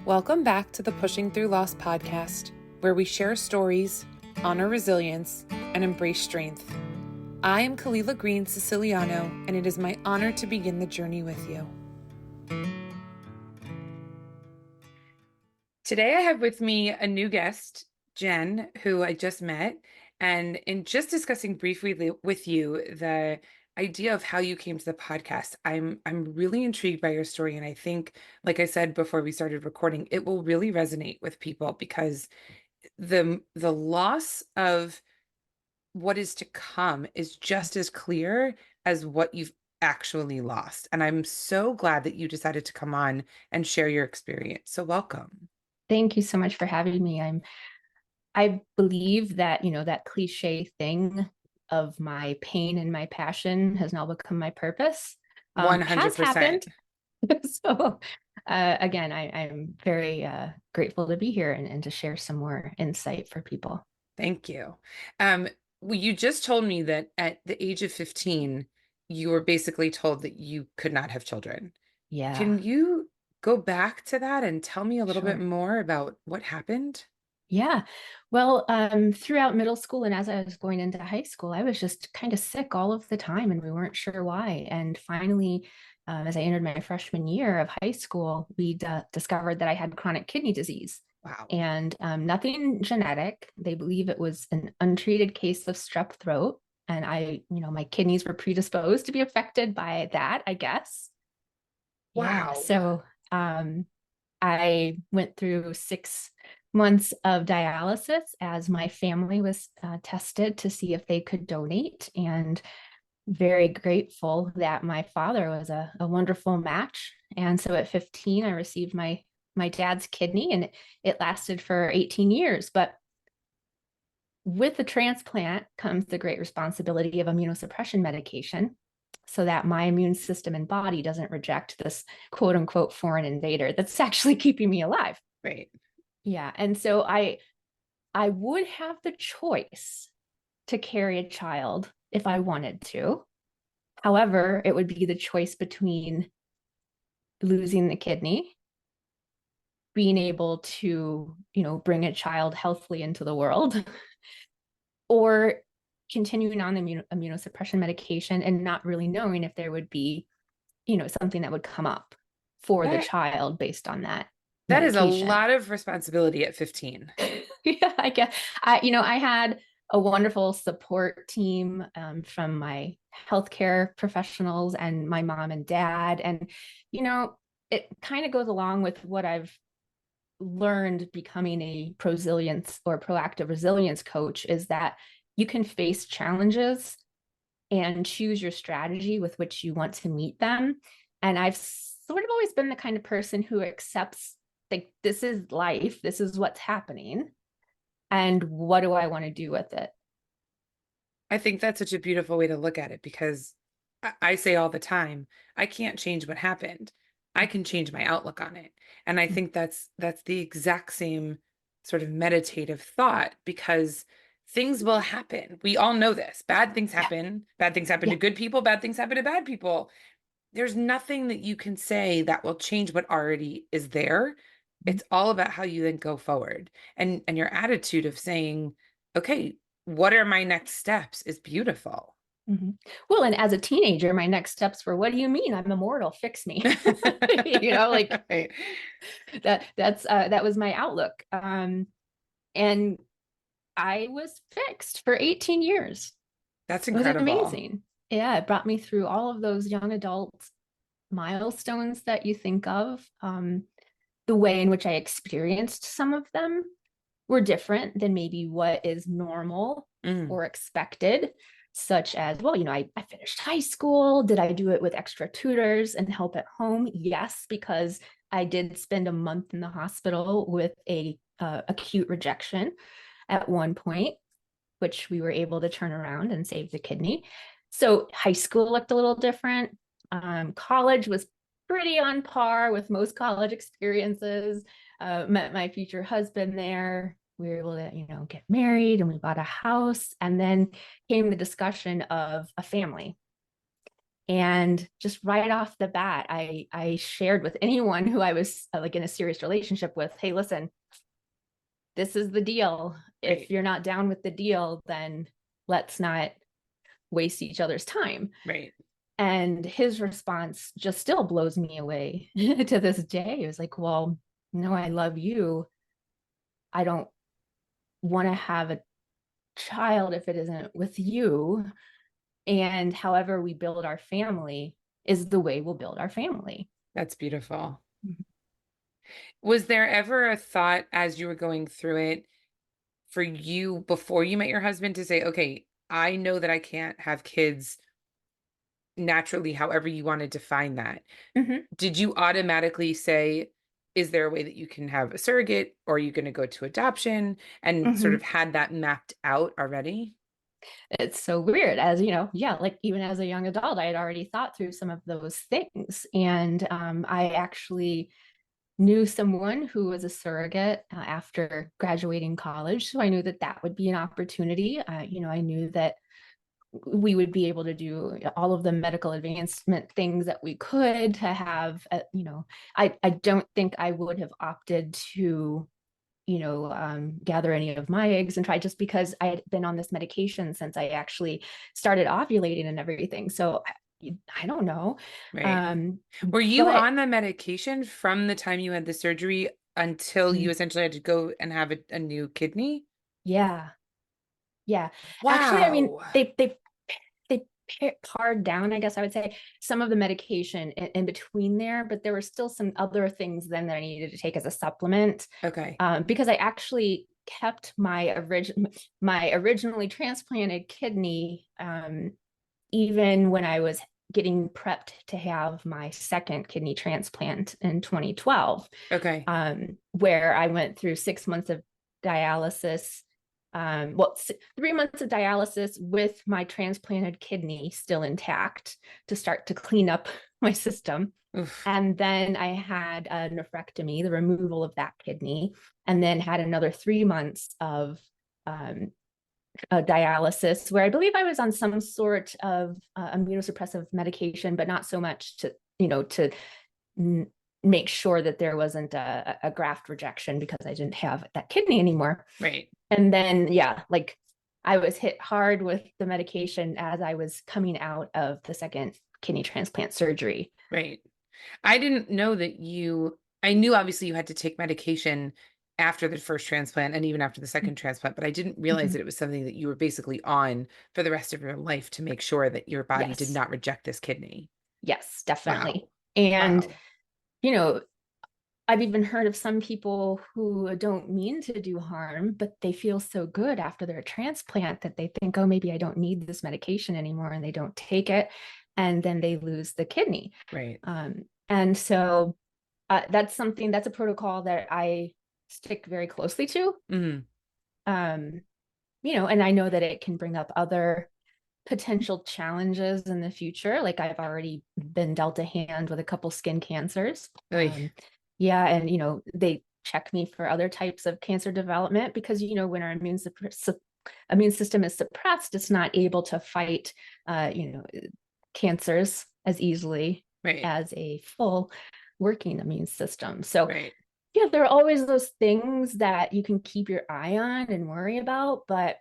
Welcome back to the Pushing Through Loss podcast, where we share stories, honor resilience, and embrace strength. I am Kalila Green Siciliano, and it is my honor to begin the journey with you. Today I have with me a new guest, Jen, who I just met, and in just discussing briefly with you the idea of how you came to the podcast, I'm really intrigued by your story, and I think, like I said before we started recording, it will really resonate with people because the loss of what is to come is just as clear as what you've actually lost. And I'm so glad that you decided to come on and share your experience. So welcome. Thank you so much for having me. I believe that, that cliche thing of my pain and my passion has now become my purpose. Has 100%. happened. So again, I'm very grateful to be here and to share some more insight for people. Thank you. Well, you just told me that at the age of 15, you were basically told that you could not have children. Yeah, Can you go back to that and tell me a little bit sure. more about what happened? Yeah. Well, throughout middle school and as I was going into high school, I was just kind of sick all of the time and we weren't sure why. And finally, as I entered my freshman year of high school, we discovered that I had chronic kidney disease Wow. and nothing genetic. They believe it was an untreated case of strep throat. And my kidneys were predisposed to be affected by that, I guess. Yeah. Wow. So I went through 6 months of dialysis as my family was tested to see if they could donate, and very grateful that my father was a wonderful match. And so at 15, I received my dad's kidney, and it lasted for 18 years. But with the transplant comes the great responsibility of immunosuppression medication so that my immune system and body doesn't reject this quote unquote foreign invader that's actually keeping me alive. Right. Yeah. And so I would have the choice to carry a child if I wanted to. However, it would be the choice between losing the kidney, being able to, bring a child healthily into the world, or continuing on the immunosuppression medication and not really knowing if there would be, something that would come up for the That child based on that that is a medication. lot of responsibility at 15. Yeah, I guess I had a wonderful support team from my healthcare professionals and my mom and dad. And, it kind of goes along with what I've learned becoming a prosilience or proactive resilience coach is that you can face challenges and choose your strategy with which you want to meet them. And I've sort of always been the kind of person who accepts, like, this is life, this is what's happening, and what do I want to do with it? I think that's such a beautiful way to look at it because I say all the time, I can't change what happened. I can change my outlook on it. And I think that's the exact same sort of meditative thought because things will happen. We all know this. Bad things Yeah, happen. Bad things happen to yeah. good people. Bad things happen to bad people. There's nothing that you can say that will change what already is there. It's all about how you then go forward. And your attitude of saying, okay, what are my next steps is beautiful. Mm-hmm. Well, and as a teenager, my next steps were, what do you mean? I'm immortal. Fix me. Like Right. that was my outlook. And I was fixed for 18 years. That's It was incredible. amazing. Yeah, it brought me through all of those young adult milestones that you think of. The way in which I experienced some of them were different than maybe what is normal Mm. or expected, such as, well, I finished high school. Did I do it with extra tutors and help at home? Yes, because I did spend a month in the hospital with a acute rejection at one point, which we were able to turn around and save the kidney. So high school looked a little different. College was pretty on par with most college experiences. Met my future husband there. We were able to, get married, and we bought a house. And then came the discussion of a family. And just right off the bat, I shared with anyone who I was like in a serious relationship with, hey, listen, this is the deal. If Right. you're not down with the deal, then let's not waste each other's time. Right. And his response just still blows me away to this day. It was like, well, no, I love you. I don't want to have a child if it isn't with you. And however we build our family is the way we'll build our family. That's beautiful. Was there ever a thought as you were going through it for you before you met your husband to say, okay, I know that I can't have kids naturally, however you want to define that? Mm-hmm. Did you automatically say, is there a way that you can have a surrogate, or are you going to go to adoption, and sort of Mm-hmm. had that mapped out already? It's so weird, as you know, yeah, like even as a young adult, I had already thought through some of those things. And I actually knew someone who was a surrogate after graduating college. So I knew that that would be an opportunity. I knew that we would be able to do all of the medical advancement things that we could to have, I don't think I would have opted to gather any of my eggs and try, just because I had been on this medication since I actually started ovulating and everything. So I don't know. Right. Um, Were you but on the medication from the time you had the surgery until you essentially had to go and have a new kidney? yeah, yeah. Actually, I mean, Wow. they pared down, I guess I would say, some of the medication in between there, but there were still some other things then that I needed to take as a supplement, Okay. because I actually kept my originally transplanted kidney, even when I was getting prepped to have my second kidney transplant in 2012, Okay. where I went through 6 months of dialysis. 3 months of dialysis with my transplanted kidney still intact to start to clean up my system. Oof. And then I had a nephrectomy, the removal of that kidney, and then had another 3 months of um, dialysis, where I believe I was on some sort of immunosuppressive medication, but not so much to make sure that there wasn't a graft rejection, because I didn't have that kidney anymore. Right. And then, yeah, like I was hit hard with the medication as I was coming out of the second kidney transplant surgery. Right. I didn't know that I knew obviously you had to take medication after the first transplant and even after the second transplant, but I didn't realize Mhm. that it was something that you were basically on for the rest of your life to make sure that your body did Yes, not reject this kidney. yes, definitely. Wow. And, Wow. you know, I've even heard of some people who don't mean to do harm, but they feel so good after their transplant that they think, oh, maybe I don't need this medication anymore, and they don't take it. And then they lose the kidney. Right. And so that's a protocol that I stick very closely to. Hmm. Um, and I know that it can bring up other potential challenges in the future. Like I've already been dealt a hand with a couple skin cancers. Yeah, and they check me for other types of cancer development, because when our immune system is suppressed, it's not able to fight uh, you know cancers as easily Right. as a full working immune system. So Right. yeah, there are always those things that you can keep your eye on and worry about. But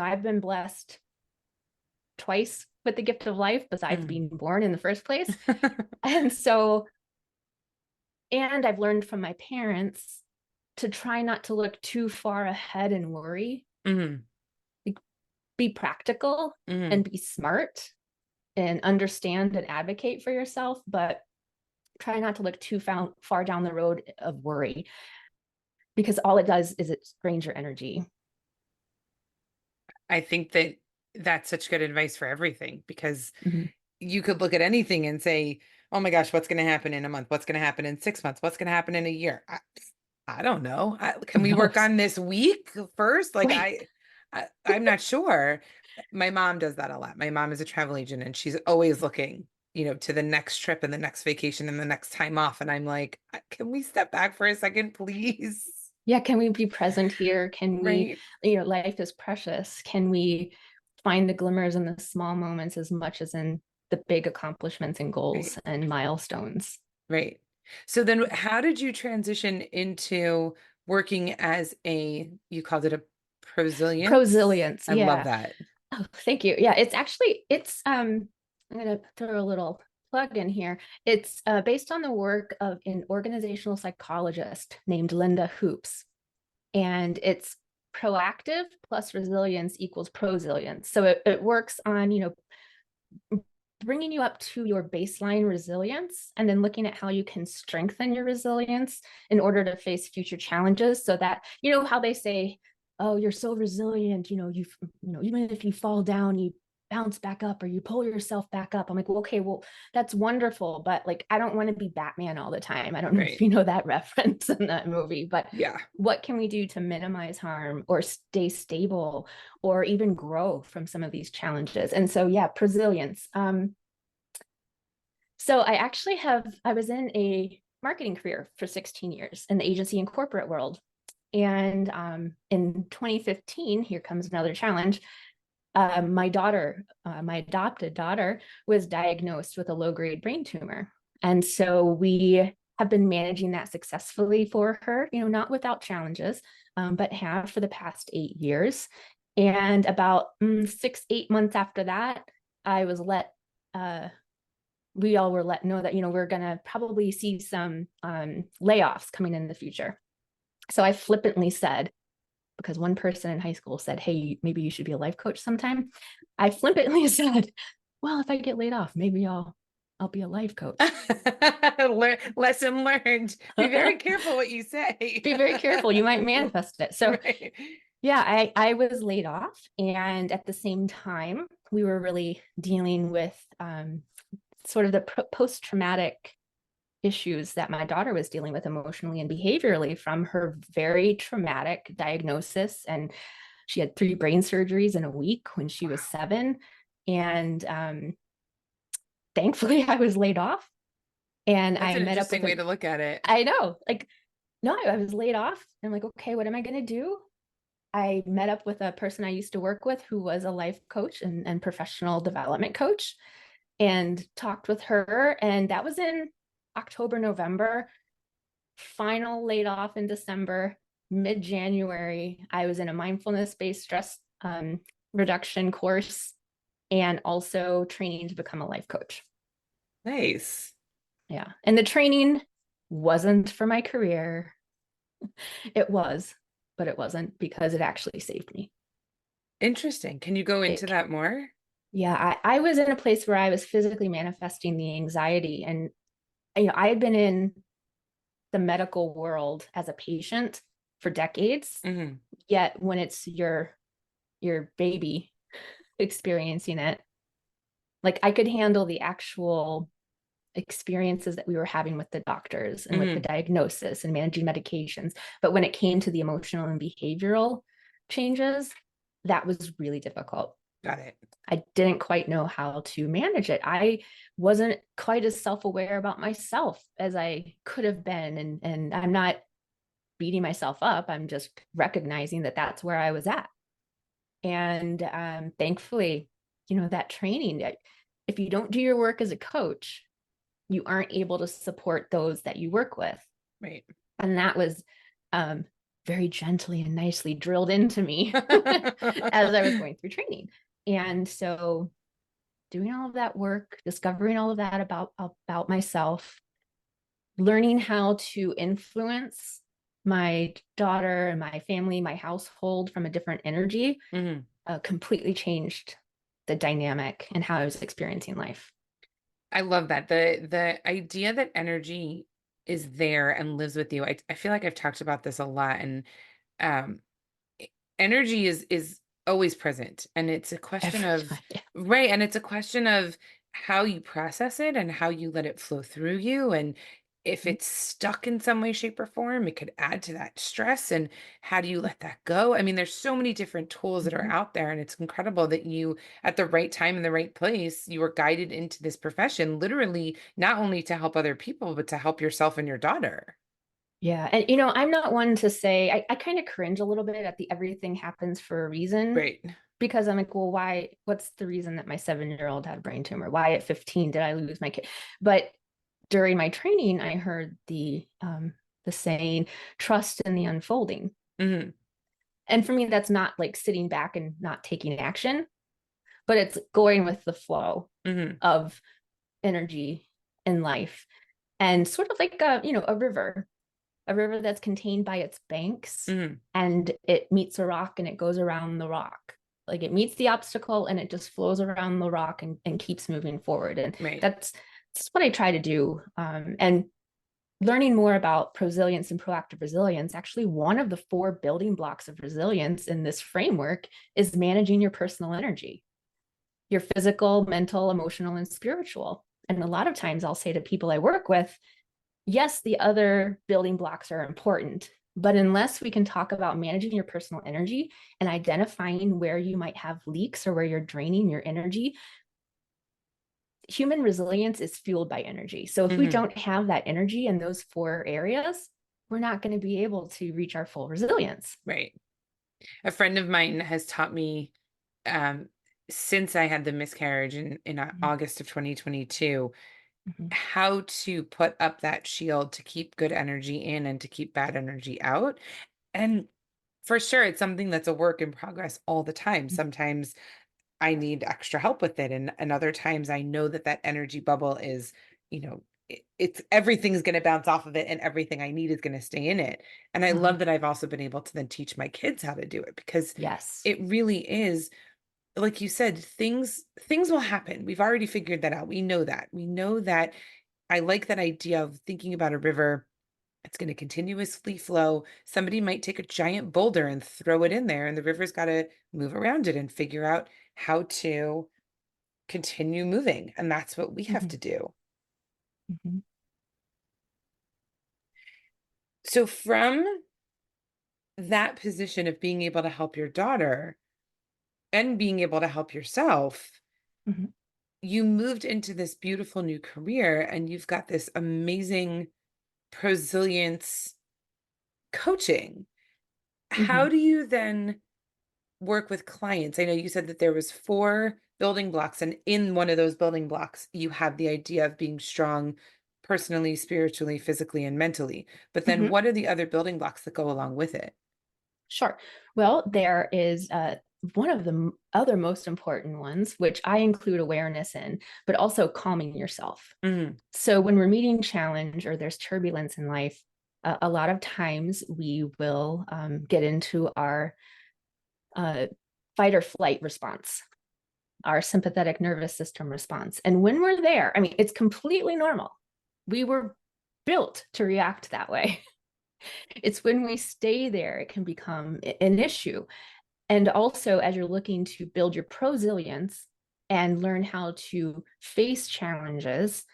I've been blessed twice with the gift of life, besides Mm. being born in the first place. And so, and I've learned from my parents to try not to look too far ahead and worry. Hmm. Like, be practical Hmm. and be smart and understand and advocate for yourself, but try not to look too far down the road of worry, because all it does is it drains your energy. I think that that's such good advice for everything, because Mhm. you could look at anything and say, oh my gosh, what's going to happen in a month? What's going to happen in 6 months? What's going to happen in a year? I don't know. Can Who we work knows? on this week first? Like Right. I'm not sure. My mom does that a lot. My mom is a travel agent, and she's always looking, to the next trip and the next vacation and the next time off. And I'm like, can we step back for a second, please? Yeah, can we be present here? Can we, Right. life is precious. Can we find the glimmers in the small moments as much as in the big accomplishments and Right. goals and milestones. Right. So then how did you transition into working as you called it a prosilience? Prosilience, I love yeah. that. Oh, thank you. Yeah, it's I'm gonna throw a little plug in here. It's based on the work of an organizational psychologist named Linda Hoops, and it's proactive plus resilience equals prosilience. So it works on, bringing you up to your baseline resilience and then looking at how you can strengthen your resilience in order to face future challenges, so that, how they say, oh, you're so resilient, even if you fall down, you bounce back up or you pull yourself back up. I'm like, well, okay, well, that's wonderful, but like, I don't want to be Batman all the time. I don't know if Right. you know that reference in that movie, but Yeah. what can we do to minimize harm or stay stable or even grow from some of these challenges? And so, yeah, resilience. So I was in a marketing career for 16 years in the agency and corporate world. And in 2015, here comes another challenge. My daughter, my adopted daughter, was diagnosed with a low-grade brain tumor. And so we have been managing that successfully for her, not without challenges, but have for the past 8 years. And about 6, 8 months after that, I was we all were let know that, we're going to probably see some layoffs coming in the future. So I flippantly said, because one person in high school said, hey, maybe you should be a life coach sometime. I flippantly said, well, if I get laid off, maybe I'll be a life coach. Lesson learned. Be very careful what you say. Be very careful. You might manifest it. So Right. yeah, I was laid off. And at the same time, we were really dealing with sort of the post-traumatic issues that my daughter was dealing with emotionally and behaviorally from her very traumatic diagnosis. And she had 3 brain surgeries in a week when she was 7. And thankfully, I was laid off. And That's I an met up interesting with way to look at it. I know, like, no, I was laid off. I'm like, okay, what am I going to do? I met up with a person I used to work with who was a life coach and professional development coach, and talked with her. And that was in October, November. Final laid off in December. Mid-January, I was in a mindfulness-based stress reduction course and also training to become a life coach. Nice. Yeah. And the training wasn't for my career. It was, but it wasn't, because it actually saved me. Interesting. Can you go into It, that more? yeah, I was in a place where I was physically manifesting the anxiety. And, I had been in the medical world as a patient for decades. Hmm. Yet when it's your baby experiencing it, like, I could handle the actual experiences that we were having with the doctors and with the Hmm. diagnosis and managing medications. But when it came to the emotional and behavioral changes, that was really difficult. Got it. I didn't quite know how to manage it. I wasn't quite as self-aware about myself as I could have been. And I'm not beating myself up. I'm just recognizing that that's where I was at. And thankfully, that training, if you don't do your work as a coach, you aren't able to support those that you work with. Right. And that was um, very gently and nicely drilled into me as I was going through training. And so doing all of that work, discovering all of that about myself, learning how to influence my daughter and my family, my household from a different energy, Hmm. completely changed the dynamic and how I was experiencing life. I love that. The idea that energy is there and lives with you. I feel like I've talked about this a lot, and um energy is always present, and it's a question Every of time. Yeah. right, and it's a question of how you process it and how you let it flow through you, and if it's stuck in some way, shape, or form, it could add to that stress, and how do you let that go? I mean, there's so many different tools that are Mhm. out there, and it's incredible that you, at the right time in the right place, you were guided into this profession, literally not only to help other people but to help yourself and your daughter. Yeah. And, I'm not one to say, I kind of cringe a little bit at the everything happens for a reason, Right. because I'm like, well, why? What's the reason that my 7-year-old had a brain tumor? Why at 15 did I lose my kid? But during my training, I heard the saying, trust in the unfolding. Hmm. And for me, that's not like sitting back and not taking action, but it's going with the flow Hmm. of energy in life. And sort of like a river that's contained by its banks, Hmm. and it meets a rock and it goes around the rock. Like it meets the obstacle and it just flows around the rock and keeps moving forward. And Right. that's what I try to do. And learning more about prosilience and proactive resilience, actually, one of the 4 building blocks of resilience in this framework is managing your personal energy, your physical, mental, emotional, and spiritual. And a lot of times I'll say to people I work with, yes, the other building blocks are important, but unless we can talk about managing your personal energy and identifying where you might have leaks or where you're draining your energy, human resilience is fueled by energy. So if we Hmm. don't have that energy in those 4 areas, we're not going to be able to reach our full resilience. Right. A friend of mine has taught me, um, since I had the miscarriage in August of 2022, Mhm. how to put up that shield to keep good energy in and to keep bad energy out. And for sure, it's something that's a work in progress all the time. Sometimes I need extra help with it. And other times I know that that energy bubble is, it's everything's going to bounce off of it and everything I need is going to stay in it. And I Uh-huh. love that I've also been able to then teach my kids how to do it because Yes. it really is, like you said, things will happen. We've already figured that out. We know that. We know that. I like that idea of thinking about a river. It's going to continuously flow. Somebody might take a giant boulder and throw it in there, and the river's got to move around it and figure out how to continue moving. And that's what we have Mm-hmm. to do. Mm-hmm. So, from that position of being able to help your daughter and being able to help yourself, Mm-hmm. you moved into this beautiful new career and you've got this amazing prosilience coaching. Mm-hmm. How do you then work with clients? I know you said that there was 4 building blocks, and in one of those building blocks, you have the idea of being strong personally, spiritually, physically, and mentally. But then Mm-hmm. what are the other building blocks that go along with it? Sure. Well, there is one of the other most important ones, which I include awareness in, but also calming yourself. Mhm. So when we're meeting challenge or there's turbulence in life, a lot of times we will get into our uh, fight or flight response, our sympathetic nervous system response. And when we're there, I mean, it's completely normal. We were built to react that way. It's when we stay there, it can become an issue. And also, as you're looking to build your prosilience and learn how to face challenges,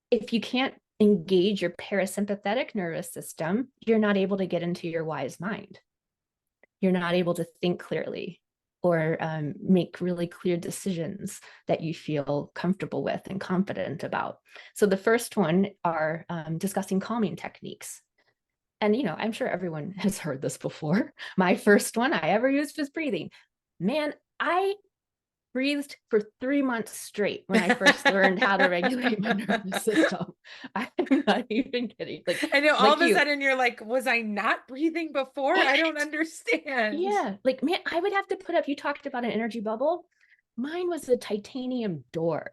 if you can't engage your parasympathetic nervous system, you're not able to get into your wise mind. You're not able to think clearly or make really clear decisions that you feel comfortable with and confident about. So the first one are discussing calming techniques. And, I'm sure everyone has heard this before. My first one I ever used was breathing. Man, I breathed for 3 months straight when I first learned how to regulate my nervous system. I'm not even kidding. I know all Like of a you, sudden you're like, was I not breathing before? I don't understand. yeah. Like, man, I would have to put up, you talked about an energy bubble. Mine was a titanium door.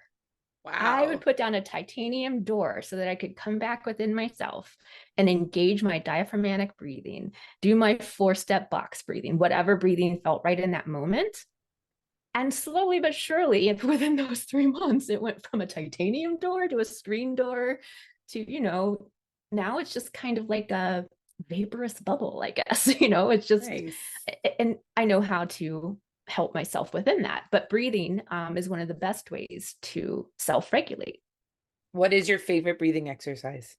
I would Wow. put down a titanium door so that I could come back within myself and engage my diaphragmatic breathing, do my 4-step box breathing, whatever breathing felt right in that moment. And slowly but surely, within those 3 months, it went from a titanium door to a screen door to, now it's just kind of like a vaporous bubble, I guess. It's just, Nice. and I know how to help myself within that. But breathing is one of the best ways to self regulate. What is your favorite breathing exercise?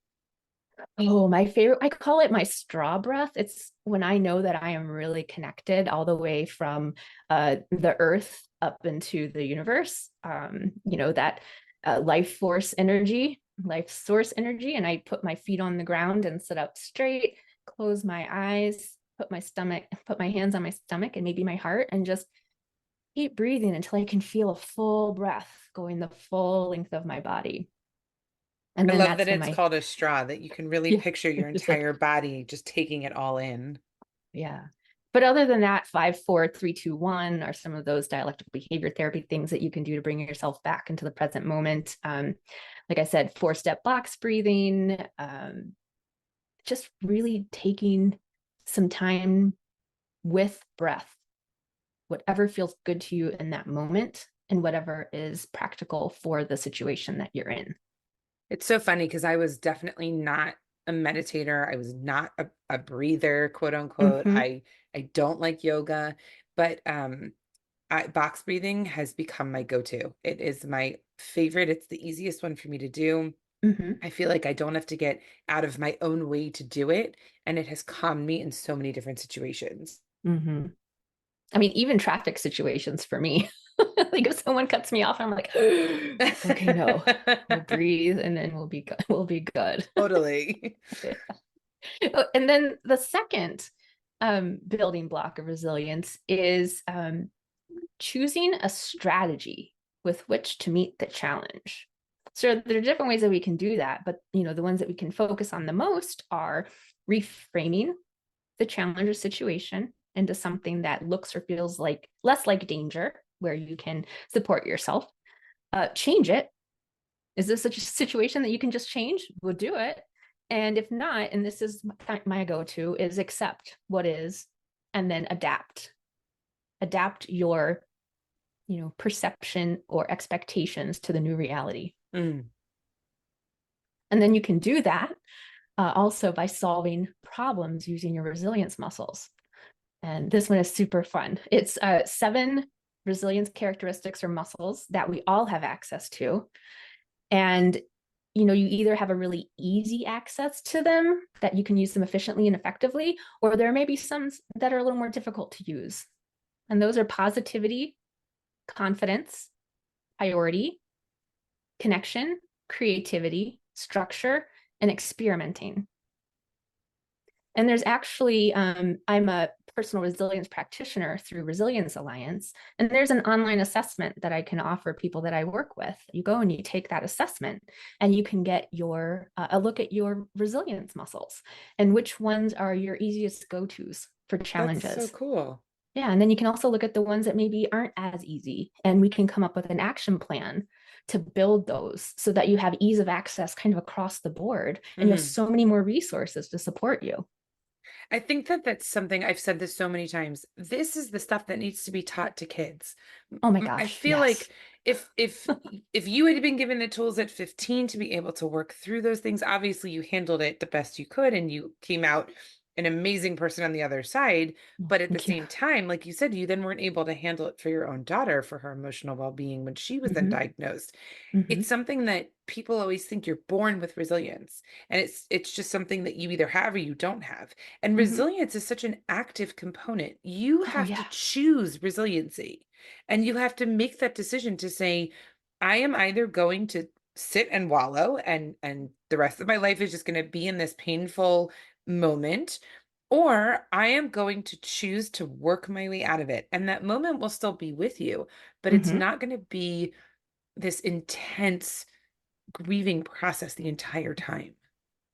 Oh, my favorite, I call it my straw breath. It's when I know that I am really connected all the way from the earth up into the universe, that life force energy, life source energy. And I put my feet on the ground and sit up straight, close my eyes, put my hands on my stomach and maybe my heart, and just keep breathing until I can feel a full breath going the full length of my body. And I then love that that's when it's my, called a straw, that you can really yeah, picture your just like, entire body just taking it all in. yeah. But other than that, 5, 4, 3, 2, 1 are some of those dialectical behavior therapy things that you can do to bring yourself back into the present moment. Like I said, 4-step box breathing, just really taking some time with breath, whatever feels good to you in that moment and whatever is practical for the situation that you're in. It's so funny because I was definitely not a meditator. I was not a breather, quote unquote. Mm-hmm, I don't like yoga, but box breathing has become my go-to. It is my favorite. It's the easiest one for me to do. mm-hmm, I feel like I don't have to get out of my own way to do it, and it has calmed me in so many different situations. mm-hmm. I mean, even traffic situations for me. Like if someone cuts me off, I'm like, okay, no, we'll breathe and then we'll be good. We'll be good. Totally. And then the second building block of resilience is choosing a strategy with which to meet the challenge. So there are different ways that we can do that, but the ones that we can focus on the most are reframing the challenge or situation into something that looks or feels like less like danger, where you can support yourself. Change it. Is this such a situation that you can just change? We'll do it. And if not, and this is my go-to, is accept what is and then adapt. Adapt your, perception or expectations to the new reality. Mm. And then you can do that also by solving problems using your resilience muscles. And this one is super fun. It's 7 resilience characteristics or muscles that we all have access to. And you either have a really easy access to them that you can use them efficiently and effectively, or there may be some that are a little more difficult to use. And those are positivity, confidence, priority, connection, creativity, structure, and experimenting. And there's actually, I'm a personal resilience practitioner through Resilience Alliance. And there's an online assessment that I can offer people that I work with. You go and you take that assessment and you can get a look at your resilience muscles and which ones are your easiest go-tos for That's so challenges. cool. Yeah. And then you can also look at the ones that maybe aren't as easy. And we can come up with an action plan to build those so that you have ease of access kind of across the board and you have Mm. so many more resources to support you. I think that that's something I've said this so many times. This is the stuff that needs to be taught to kids. Oh my I gosh, feel yes. like if you had been given the tools at 15 to be able to work through those things, obviously you handled it the best you could and you came out an amazing person on the other side. Oh, But at the thank you. same time, like you said, you then weren't able to handle it for your own daughter for her emotional well-being when she was then Hmm. diagnosed. Hmm. It's something that people always think you're born with resilience, and it's just something that you either have or you don't have. And Hmm. resilience is such an active component. You Oh have to yeah. choose resiliency, and you have to make that decision to say, I am either going to sit and wallow and the rest of my life is just going to be in this painful moment, or I am going to choose to work my way out of it. And that moment will still be with you, but it's Hmm. not going to be this intense grieving process the entire time.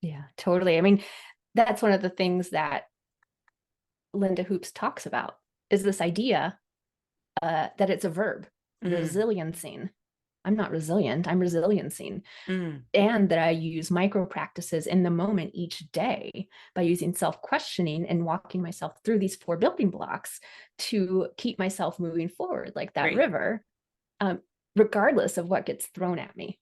Yeah, totally. I mean, that's one of the things that Linda Hoops talks about is this idea that it's a verb, Mm, resiliencing. I'm not resilient, I'm resiliencing. mm, And that I use micro practices in the moment each day by using self questioning and walking myself through these 4 building blocks to keep myself moving forward, like that right. river, um, regardless of what gets thrown at me.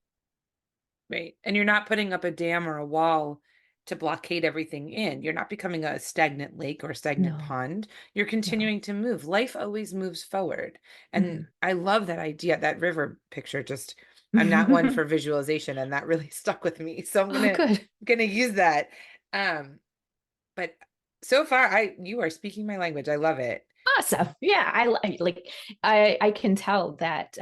Right. And you're not putting up a dam or a wall to blockade everything in. You're not becoming a stagnant lake or a stagnant No, pond. You're no. continuing to move. Life always moves forward. And Mm. I love that idea, that river picture. Just, I'm not one for visualization, and that really stuck with me. So I'm Oh, good. gonna use that. Um, but so far, you are speaking my language. I love it. Awesome. Yeah, I can tell that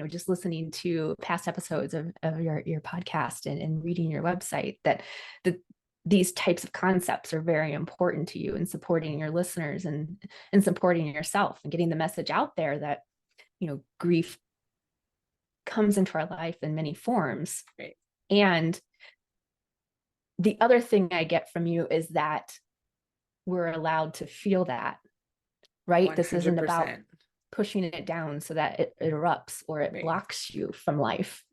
just listening to past episodes of your podcast and reading your website that the these types of concepts are very important to you in supporting your listeners and supporting yourself and getting the message out there that grief comes into our life in many forms. Right. And the other thing I get from you is that we're allowed to feel that, right? This isn't about 100%. pushing it down so that it erupts or it Right. blocks you from life.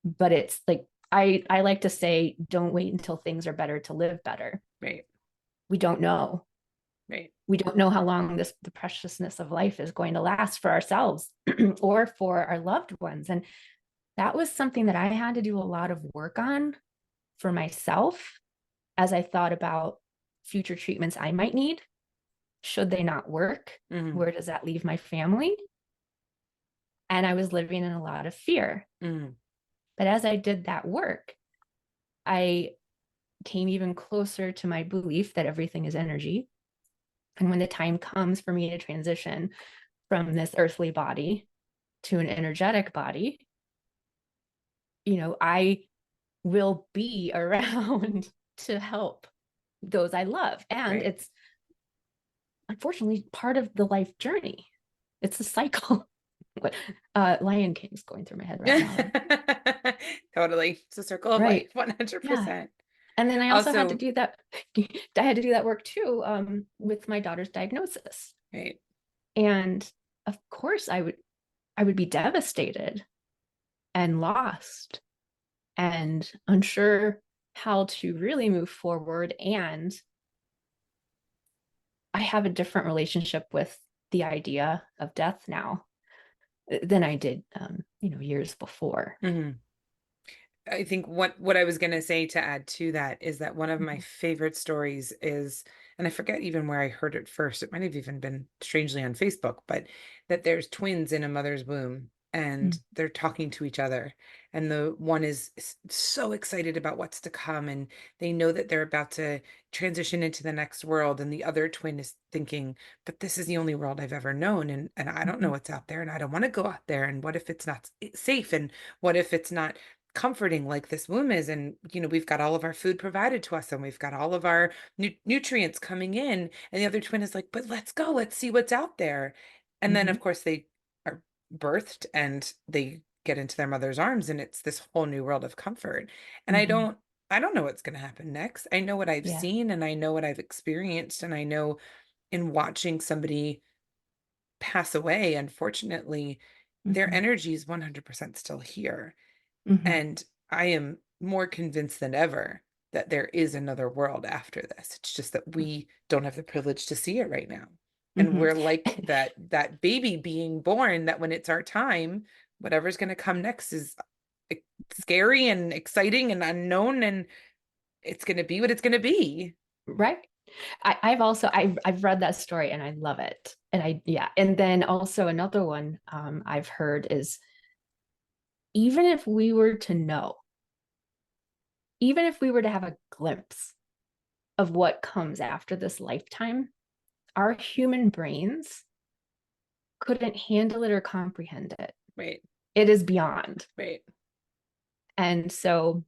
But it's like, I like to say, don't wait until things are better to live better. Right. We don't know. Right. We don't know how long the preciousness of life is going to last for ourselves or for our loved ones. And that was something that I had to do a lot of work on for myself as I thought about future treatments I might need. Should they not work? Mm-hmm. Where does that leave my family? And I was living in a lot of fear. Mm-hmm. But as I did that work, I came even closer to my belief that everything is energy. And when the time comes for me to transition from this earthly body to an energetic body, I will be around to help those I love. And Right. it's unfortunately part of the life journey. It's a cycle. Lion King's going through my head right now. Totally. It's a circle of life, Right. Yeah. 100%. And then I also had to Also, do that. I had to do that work too, with my daughter's diagnosis. right. And of course I would be devastated and lost and unsure how to really move forward. And I have a different relationship with the idea of death now than I did, years before. Mhm. I think what I was going to say to add to that is that one of my Mhm. favorite stories is, and I forget even where I heard it first. It might have even been strangely on Facebook, but that there's twins in a mother's womb and they're talking to each other. And the one is so excited about what's to come, and they know that they're about to transition into the next world. And the other twin is thinking, but this is the only world I've ever known. And I don't know Mhm. what's out there, and I don't want to go out there. And what if it's not safe? And what if it's not comforting like this womb is? And we've got all of our food provided to us, and we've got all of our nutrients coming in, and the other twin is like, but let's go, let's see what's out there. And then of Mhm. course they are birthed and they get into their mother's arms, and it's this whole new world of comfort. And Mhm. I don't know what's going to happen next. I know what I've Yeah. seen, and I know what I've experienced, and I know in watching somebody pass away, unfortunately, their Mhm. energy is 100% still here. Mhm. And I am more convinced than ever that there is another world after this. It's just that we don't have the privilege to see it right now. And Mhm. we're like that baby being born, that when it's our time, whatever's going to come next is scary and exciting and unknown, and it's going to be what it's going to be. Right. I've read that story and I love it. And yeah. And then also another one, I've heard is, even if we were to know, even if we were to have a glimpse of what comes after this lifetime, our human brains couldn't handle it or comprehend it. Right, It is beyond. right. And so,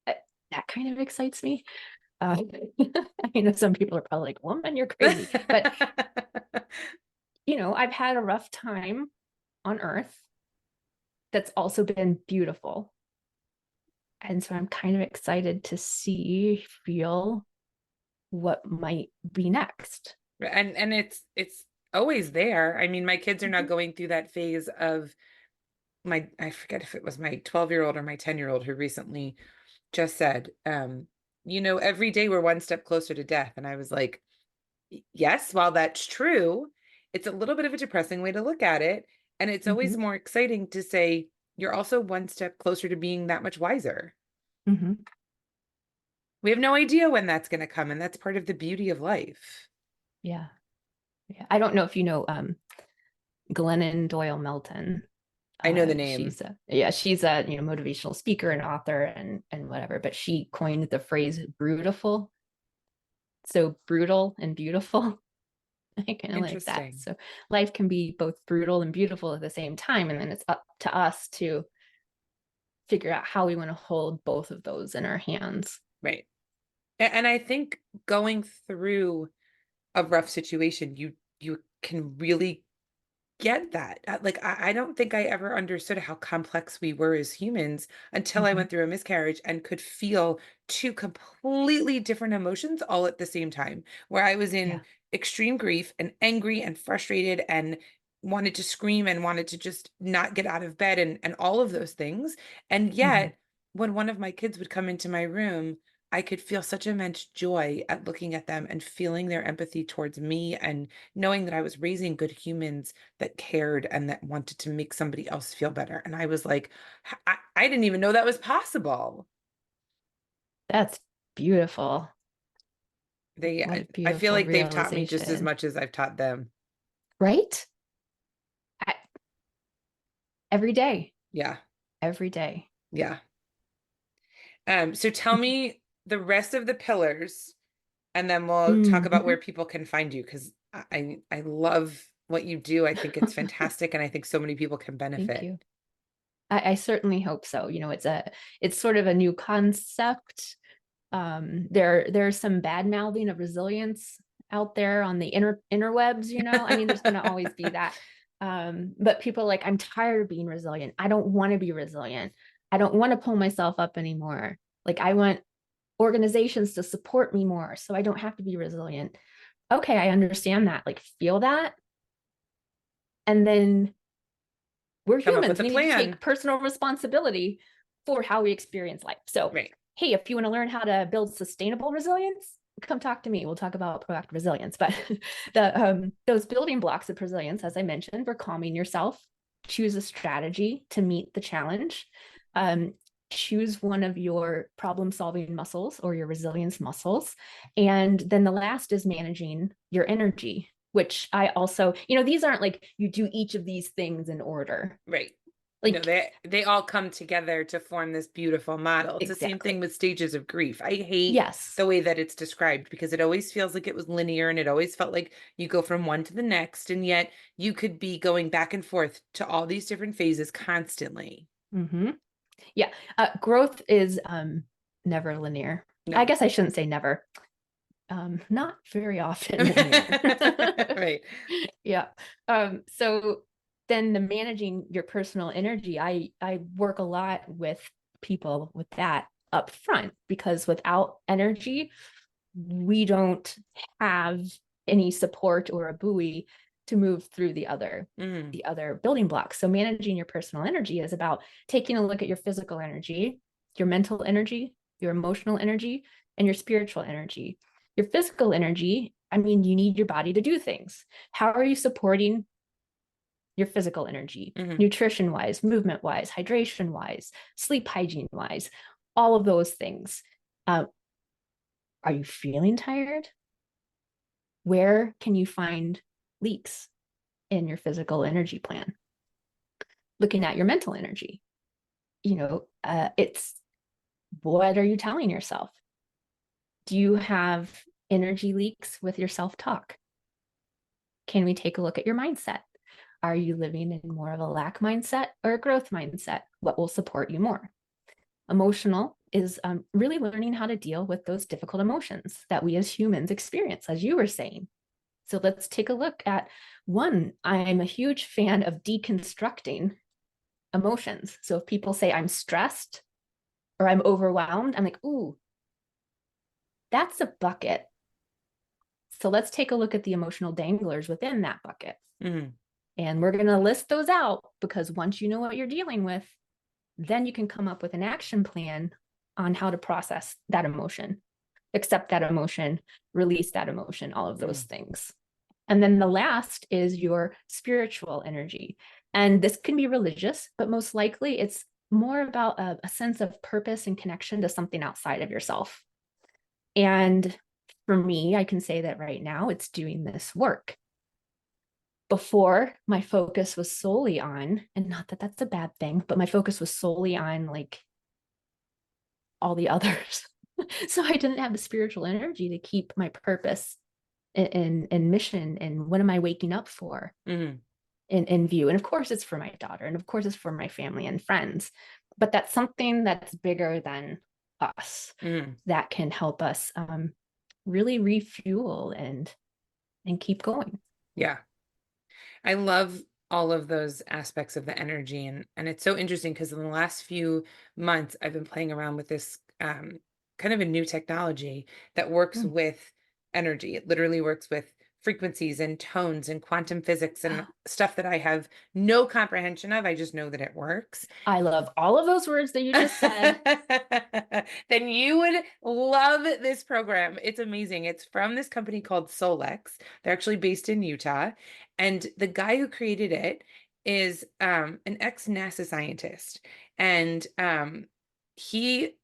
uh, that kind of excites me. Uh, I know some people are probably like, woman, you're crazy. But, I've had a rough time on earth that's also been beautiful. And so I'm kind of excited to see, feel what might be next. And it's always there. I mean, my kids are not Mhm. going through that phase of I forget if it was my 12-year-old or my 10-year-old who recently just said, every day we're one step closer to death. And I was like, yes, while that's true, it's a little bit of a depressing way to look at it. And it's always Mhm. more exciting to say, you're also one step closer to being that much wiser. Mhm. We have no idea when that's going to come. And that's part of the beauty of life. Yeah. Yeah. I don't know if you know, Glennon Doyle Melton. I know the name. She's a motivational speaker and author and whatever, but she coined the phrase brutal. So brutal and beautiful. I kind of like that. Interesting. So life can be both brutal and beautiful at the same time. And then it's up to us to figure out how we want to hold both of those in our hands. Right. And I think going through a rough situation, you can really get that. Like, I don't think I ever understood how complex we were as humans until I Mhm. went through a miscarriage and could feel two completely different emotions all at the same time, where I was Yeah. in extreme grief and angry and frustrated and wanted to scream and wanted to just not get out of bed and all of those things. And Mhm. yet, when one of my kids would come into my room, I could feel such immense joy at looking at them and feeling their empathy towards me and knowing that I was raising good humans that cared and that wanted to make somebody else feel better. And I was like, I didn't even know that was possible. That's beautiful. What a I feel beautiful like they've taught me just as realization. much as I've taught them. Right? I, every day, Yeah. every day. Yeah. So tell me the rest of the pillars and then we'll talk about where Mhm. people can find you because I love what you do. I think it's fantastic and I think so many people can Thank benefit. you. I certainly hope so. It's sort of a new concept. There's some bad mouthing of resilience out there on the interwebs. I mean, there's going to always be that. But people are like, I'm tired of being resilient. I don't want to be resilient. I don't want to pull myself up anymore. Like, I want organizations to support me more so I don't have to be resilient. Okay, I understand that. Like, feel that. And then we're Come up with humans. a We need to plan. take personal responsibility for how we experience life. So, Right. hey, if you want to learn how to build sustainable resilience, come talk to me. We'll talk about proactive resilience. But the those building blocks of resilience, as I mentioned, were calming yourself, choose a strategy to meet the challenge, um, choose one of your problem solving muscles or your resilience muscles. And then the last is managing your energy, which I also, these aren't like you do each of these things in order. Right. No, Like, they all come together to form this beautiful model. It's the same thing exactly. with stages of grief. I hate Yes. the way that it's described because it always feels like it was linear and it always felt like you go from one to the next, and yet you could be going back and forth to all these different phases constantly. Hmm. Yeah. Growth is never linear. I No. guess I shouldn't say never. Not very often linear. Right. Yeah. So then the managing your personal energy, I work a lot with people with that up front because without energy, we don't have any support or a buoy to move through Mm, the other building blocks. So managing your personal energy is about taking a look at your physical energy, your mental energy, your emotional energy, and your spiritual energy. Your physical energy, I mean, you need your body to do things. How are you supporting your physical energy, mhm, nutrition wise, movement wise, hydration wise, sleep hygiene wise, all of those things? Uh, are you feeling tired? Where can you find leaks in your physical energy plan? Looking at your mental energy, it's what are you telling yourself? Do you have energy leaks with your self talk? Can we take a look at your mindset? Are you living in more of a lack mindset or a growth mindset? What will support you more? Emotional is really learning how to deal with those difficult emotions that we as humans experience, as you were saying. So let's take a look at one. I'm a huge fan of deconstructing emotions. So if people say I'm stressed or I'm overwhelmed, I'm like, ooh, that's a bucket. So let's take a look at the emotional danglers within that bucket. mhm, And we're going to list those out because once you know what you're dealing with, then you can come up with an action plan on how to process that emotion, accept that emotion, release that emotion, all of those mm, things. And then the last is your spiritual energy. And this can be religious, but most likely it's more about a sense of purpose and connection to something outside of yourself. And for me, I can say that right now it's doing this work. Before, my focus was solely on, and not that that's a bad thing, but my focus was solely on like all the others. So I didn't have the spiritual energy to keep my purpose and mission and what am I waking up for mhm, in view. And of course it's for my daughter, and of course it's for my family and friends, but that's something that's bigger than us mhm. that can help us really refuel and keep going. Yeah. I love all of those aspects of the energy. And it's so interesting because in the last few months I've been playing around with this kind of a new technology that works Mm. with energy. It literally works with frequencies and tones and quantum physics and stuff that I have no comprehension of. I just know that it works. I love all of those words that you just said. Then you would love this program. It's amazing. It's from this company called Solex. They're actually based in Utah. And the guy who created it is an ex-NASA scientist. And he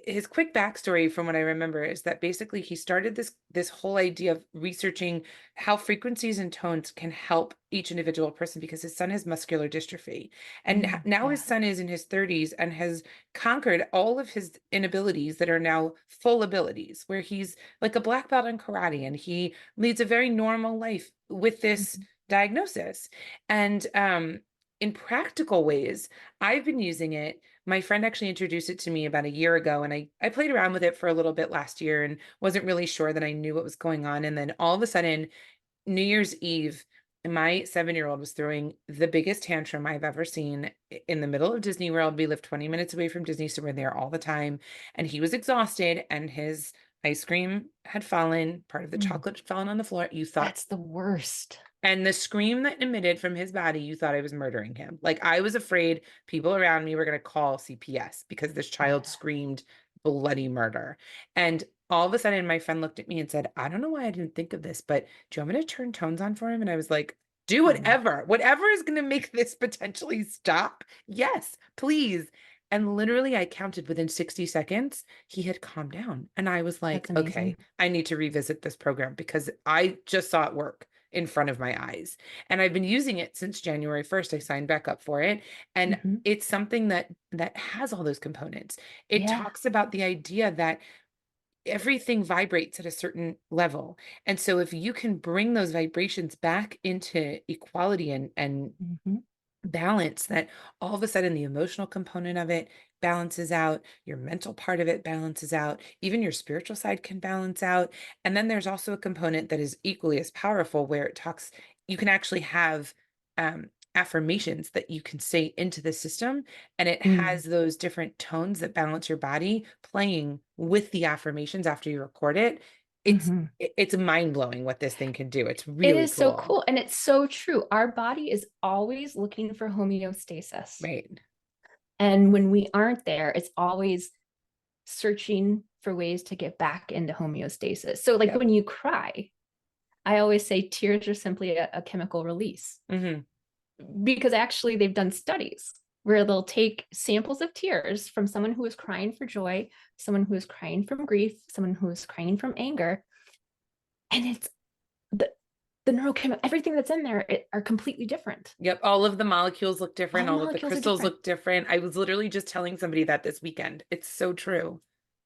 his quick backstory from what I remember is that basically he started this whole idea of researching how frequencies and tones can help each individual person because his son has muscular dystrophy. And now his Yeah. son is in his 30s and has conquered all of his inabilities that are now full abilities, where he's like a black belt in karate and he leads a very normal life with this Mhm. diagnosis. And in practical ways, I've been using it. My friend actually introduced it to me about a year ago, and I played around with it for a little bit last year and wasn't really sure that I knew what was going on. And then all of a sudden, New Year's Eve, my 7-year-old was throwing the biggest tantrum I've ever seen in the middle of Disney World. We live 20 minutes away from Disney, so we're there all the time. And he was exhausted, and his ice cream had fallen, part of the Mm. chocolate had fallen on the floor. You thought That's the worst. and the scream that emitted from his body, you thought I was murdering him. Like I was afraid people around me were going to call CPS because this child Yeah. screamed bloody murder. And all of a sudden, my friend looked at me and said, I don't know why I didn't think of this, but do you want me to turn tones on for him? And I was like, do Mm. whatever is going to make this potentially stop. Yes, please. And literally, I counted within 60 seconds, he had calmed down. And I was like, That's amazing. okay, I need to revisit this program because I just saw it work in front of my eyes. And I've been using it since January 1st. I signed back up for it. And Hmm. it's something that has all those components. It Yeah. talks about the idea that everything vibrates at a certain level. And so if you can bring those vibrations back into equality and Hmm. balance, that all of a sudden the emotional component of it balances out, your mental part of it balances out, even your spiritual side can balance out. And then there's also a component that is equally as powerful where it talks, you can actually have affirmations that you can say into the system, and it Mm. has those different tones that balance your body playing with the affirmations after you record it. It's Hmm. it's mind-blowing what this thing can do. It's It really is so cool. cool. And it's so true. Our body is always looking for homeostasis. Right. And when we aren't there, it's always searching for ways to get back into homeostasis. So, like Yep. when you cry, I always say tears are simply a chemical release Hmm. because actually they've done studies where they'll take samples of tears from someone who is crying for joy, someone who is crying from grief, someone who is crying from anger, and it's the neurochemical everything that's in there are completely different. Yep, all of the molecules look All different, the all of the molecules are crystals different. look different. I was literally just telling somebody that this weekend. It's so true.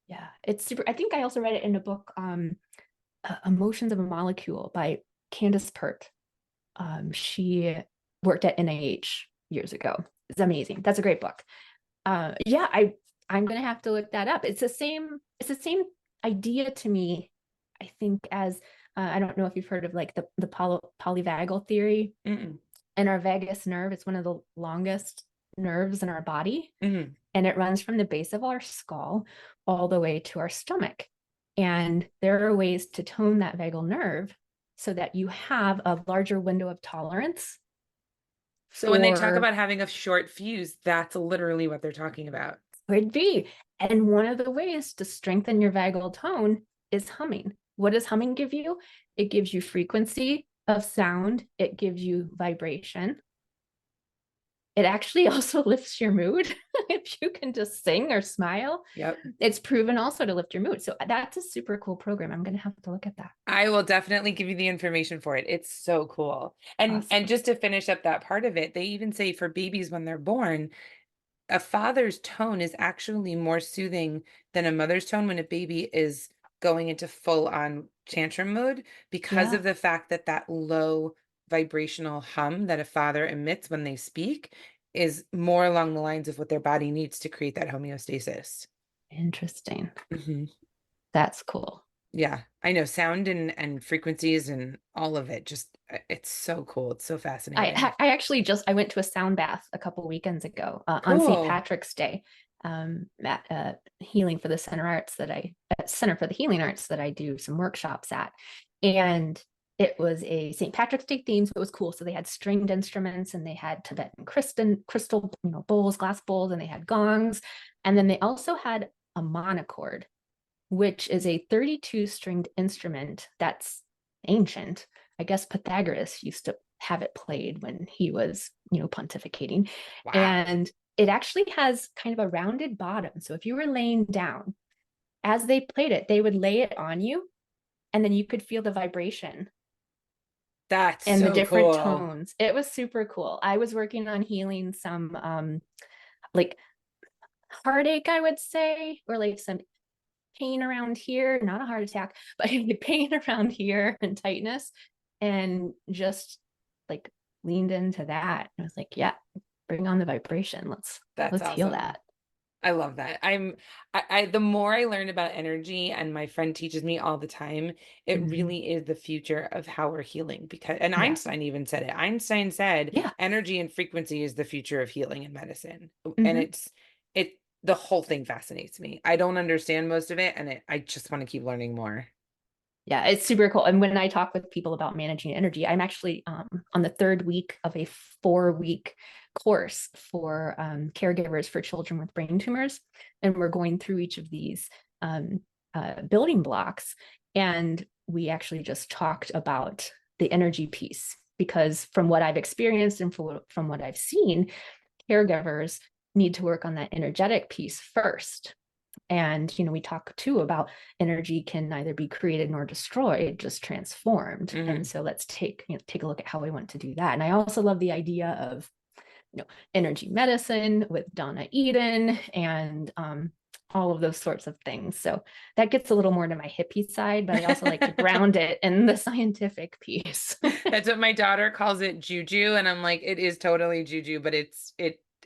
Yeah, it's super. I think I also read it in a book, Emotions of a Molecule by Candace Pert. She worked at NIH years ago. It's amazing. That's a great book. Yeah, I'm gonna have to look that up. It's the same idea to me, I think, as I don't know if you've heard of like the polyvagal theory. Mm-mm. And our vagus nerve, it's one of the longest nerves in our body, Mhm. and it runs from the base of our skull all the way to our stomach. And there are ways to tone that vagal nerve so that you have a larger window of tolerance So when they talk for about having a short fuse, that's literally what they're talking about. could be. And one of the ways to strengthen your vagal tone is humming. What does humming give you? It gives you frequency of sound, it gives you vibration. It actually also lifts your mood if you can just sing or smile. Yep. It's proven also to lift your mood. So that's a super cool program. I'm going to have to look at that. I will definitely give you the information for it. It's so cool. And Awesome. just to finish up that part of it, they even say for babies when they're born, a father's tone is actually more soothing than a mother's tone when a baby is going into full on tantrum mode because Yeah, of the fact that that low vibrational hum that a father emits when they speak is more along the lines of what their body needs to create that homeostasis. interesting. Hmm. That's cool. Yeah, I know sound and frequencies and all of it. Just It's so cool. It's so fascinating. I actually just I went to a sound bath a couple weekends ago on St. Cool. Patrick's Day, at Healing for the Center Arts that I at Center for the Healing Arts that I do some workshops at, and it was a St. Patrick's Day theme, so it was cool. So they had stringed instruments and they had Tibetan crystal, bowls, glass bowls, and they had gongs, and then they also had a monochord, which is a 32 stringed instrument that's ancient. I guess Pythagoras used to have it played when he was, pontificating. Wow. And it actually has kind of a rounded bottom. So if you were laying down, as they played it, they would lay it on you, and then you could feel the vibration That's and the so different cool. tones. It was super cool. I was working on healing some like heartache, I would say, or like some pain around here, not a heart attack, but pain around here and tightness, and just like leaned into that. I was like, yeah, bring on the vibration. That's Let's heal awesome. that. I love that. The more I learn about energy, and my friend teaches me all the time, it Mm-hmm. really is the future of how we're healing. Because, and Yeah. Einstein even said it. Einstein said Yeah. energy and frequency is the future of healing and medicine. And Mm-hmm. the whole thing fascinates me. I don't understand most of it, and I just want to keep learning more. Yeah, it's super cool. And when I talk with people about managing energy, I'm actually on the third week of a 4-week course for caregivers for children with brain tumors. And we're going through each of these um, building blocks. And we actually just talked about the energy piece because from what I've experienced and from what I've seen, caregivers need to work on that energetic piece first. And we talk too about energy can neither be created nor destroyed, just transformed. And Hmm. so let's take a look at how we want to do that. And I also love the idea of energy medicine with Donna Eden and all of those sorts of things. So that gets a little more to my hippie side, but I also like to ground it in the scientific piece. That's what my daughter calls it, juju, and I'm like, it is totally juju, but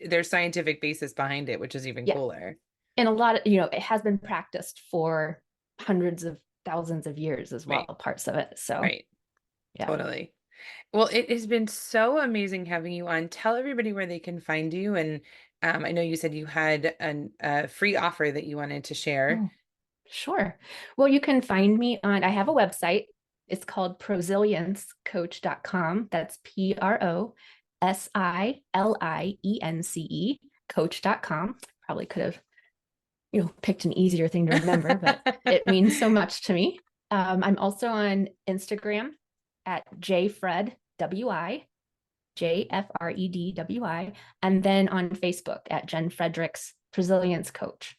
there's scientific basis behind it, which is even Yeah. cooler. And a lot of, it has been practiced for hundreds of thousands of years as well, Right, parts of it. So right, yeah. totally. Well, it has been so amazing having you on. Tell everybody where they can find you. And I know you said you had a free offer that you wanted to share. Oh, sure. Well, you can find me I have a website. It's called prosiliencecoach.com. That's PROSILIENCE coach.com. Probably could have, picked an easier thing to remember, but it means so much to me. I'm also on Instagram at JFredWI, and then on Facebook at Jen Fredericks Resilience Coach.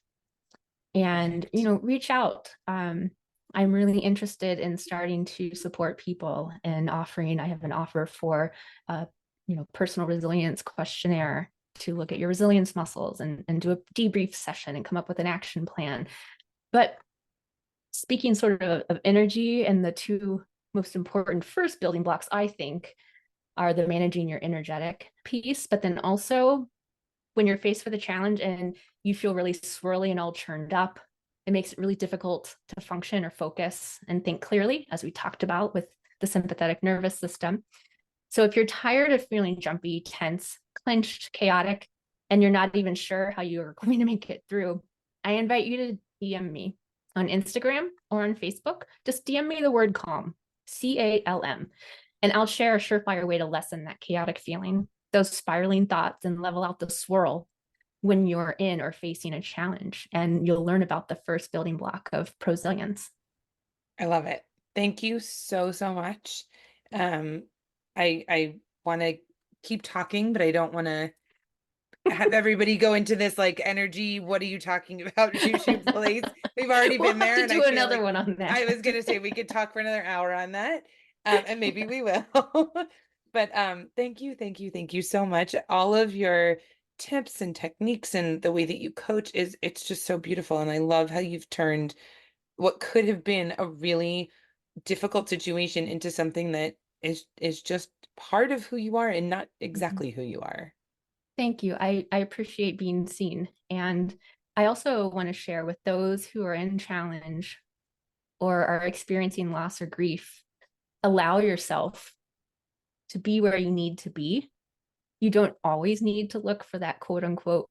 And Perfect. reach out. I'm really interested in starting to support people and offering. I have an offer for personal resilience questionnaire to look at your resilience muscles and do a debrief session and come up with an action plan. But speaking sort of energy, and the two most important first building blocks, I think, are the managing your energetic piece, but then also when you're faced with a challenge and you feel really swirly and all churned up, it makes it really difficult to function or focus and think clearly, as we talked about with the sympathetic nervous system. So if you're tired of feeling jumpy, tense, clenched, chaotic, and you're not even sure how you're going to make it through, I invite you to DM me on Instagram or on Facebook. Just DM me the word calm, CALM, and I'll share a surefire way to lessen that chaotic feeling, those spiraling thoughts, and level out the swirl when you're in or facing a challenge. And you'll learn about the first building block of prosilience. I love it. Thank you so, so much. Um, I want to keep talking, but I don't want to have everybody go into this like energy. What are you talking about, Shushu place? We've already We'll been have there, to and I do feel another like one on that. I was gonna say we could talk for another hour on that, and maybe we will. But thank you, thank you, thank you so much. All of your tips and techniques and the way that you coach it's just so beautiful, and I love how you've turned what could have been a really difficult situation into something that is just part of who you are and not exactly who you are. Thank you. I appreciate being seen. And I also want to share with those who are in challenge or are experiencing loss or grief, allow yourself to be where you need to be. You don't always need to look for that quote unquote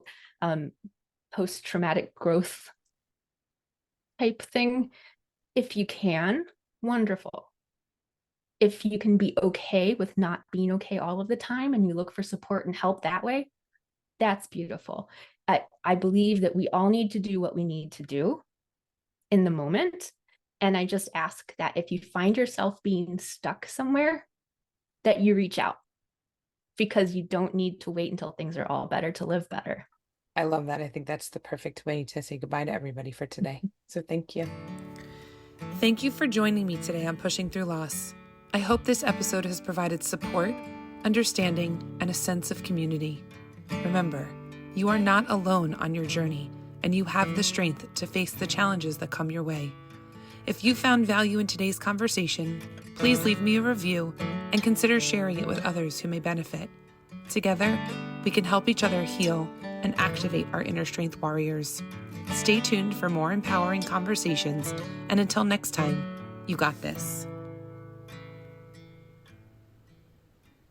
post-traumatic growth type thing. If you can, wonderful. If you can be okay with not being okay all of the time and you look for support and help that way, that's beautiful. I believe that we all need to do what we need to do in the moment. And I just ask that if you find yourself being stuck somewhere, that you reach out, because you don't need to wait until things are all better to live better. I love that. I think that's the perfect way to say goodbye to everybody for today. So thank you. Thank you for joining me today on Pushing Through Loss. I hope this episode has provided support, understanding, and a sense of community. Remember, you are not alone on your journey, and you have the strength to face the challenges that come your way. If you found value in today's conversation, please leave me a review and consider sharing it with others who may benefit. Together, we can help each other heal and activate our inner strength warriors. Stay tuned for more empowering conversations, and until next time, you got this.